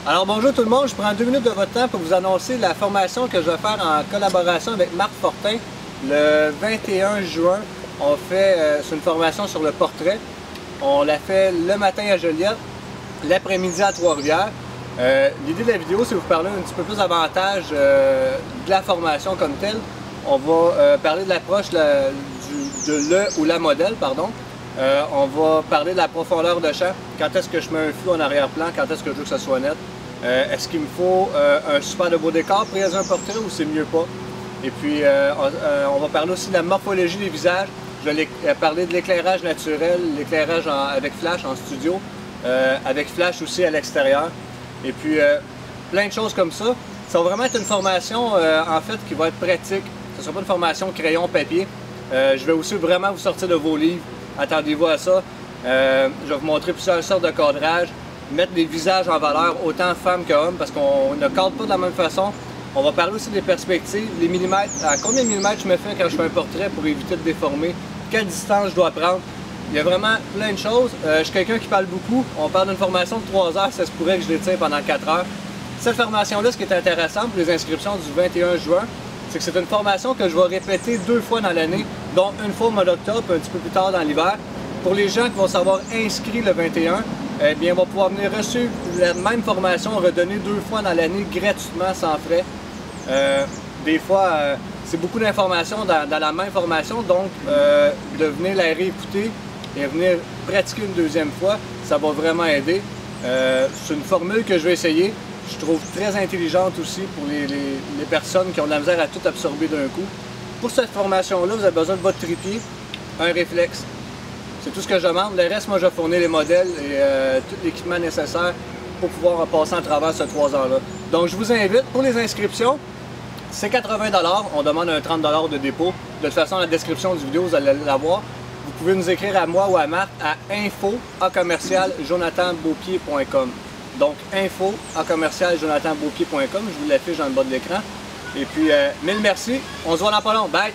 Alors bonjour tout le monde, je prends 2 minutes de votre temps pour vous annoncer la formation que je vais faire en collaboration avec Marc Fortin. Le 21 juin, on fait c'est une formation sur le portrait. On l'a fait le matin à Joliette, l'après-midi à Trois-Rivières. L'idée de la vidéo, c'est de vous parler un petit peu plus davantage de la formation comme telle. On va parler de l'approche de le ou la modèle, pardon. On va parler de la profondeur de champ, quand est-ce que je mets un flou en arrière-plan, quand est-ce que je veux que ça soit net. Est-ce qu'il me faut un super de beau décor pour réaliser un portrait ou c'est mieux pas? Et puis on va parler aussi de la morphologie des visages. Je vais parler de l'éclairage naturel, l'éclairage avec flash en studio, avec flash aussi à l'extérieur. Et puis plein de choses comme ça. Ça va vraiment être une formation en fait qui va être pratique. Ce ne sera pas une formation crayon papier. Je vais aussi vraiment vous sortir de vos livres. Attendez-vous à ça. Je vais vous montrer plusieurs sortes de cadrage, mettre des visages en valeur, autant femmes qu'hommes, parce qu'on ne cadre pas de la même façon. On va parler aussi des perspectives, les millimètres, à combien de millimètres je me fais quand je fais un portrait pour éviter de déformer, quelle distance je dois prendre. Il y a vraiment plein de choses. Je suis quelqu'un qui parle beaucoup. On parle d'une formation de 3 heures, ça se pourrait que je l'étire pendant 4 heures. Cette formation-là, ce qui est intéressant pour les inscriptions du 21 juin, c'est que c'est une formation que je vais répéter 2 fois dans l'année, dont une fois au mois d'octobre, un petit peu plus tard dans l'hiver. Pour les gens qui vont s'avoir inscrits le 21, eh bien, on va pouvoir venir reçu la même formation redonnée 2 fois dans l'année gratuitement, sans frais. Des fois, c'est beaucoup d'informations dans la même formation, donc de venir la réécouter et venir pratiquer une 2e fois, ça va vraiment aider. C'est une formule que je vais essayer. Je trouve très intelligente aussi pour les personnes qui ont de la misère à tout absorber d'un coup. Pour cette formation-là, vous avez besoin de votre trépied, un réflexe. C'est tout ce que je demande. Le reste, moi, je vais fournir les modèles et tout l'équipement nécessaire pour pouvoir passer en travers ces 3 heures-là. Donc, je vous invite, pour les inscriptions, c'est 80 $. On demande un 30 $ de dépôt. De toute façon, la description du vidéo, vous allez l'avoir. Vous pouvez nous écrire à moi ou à Marc à info@jonathanbeaupied.com. Donc, info@jonathanbeaupied.com. Je vous l'affiche dans le bas de l'écran. Et puis, mille merci. On se voit dans pas long. Bye!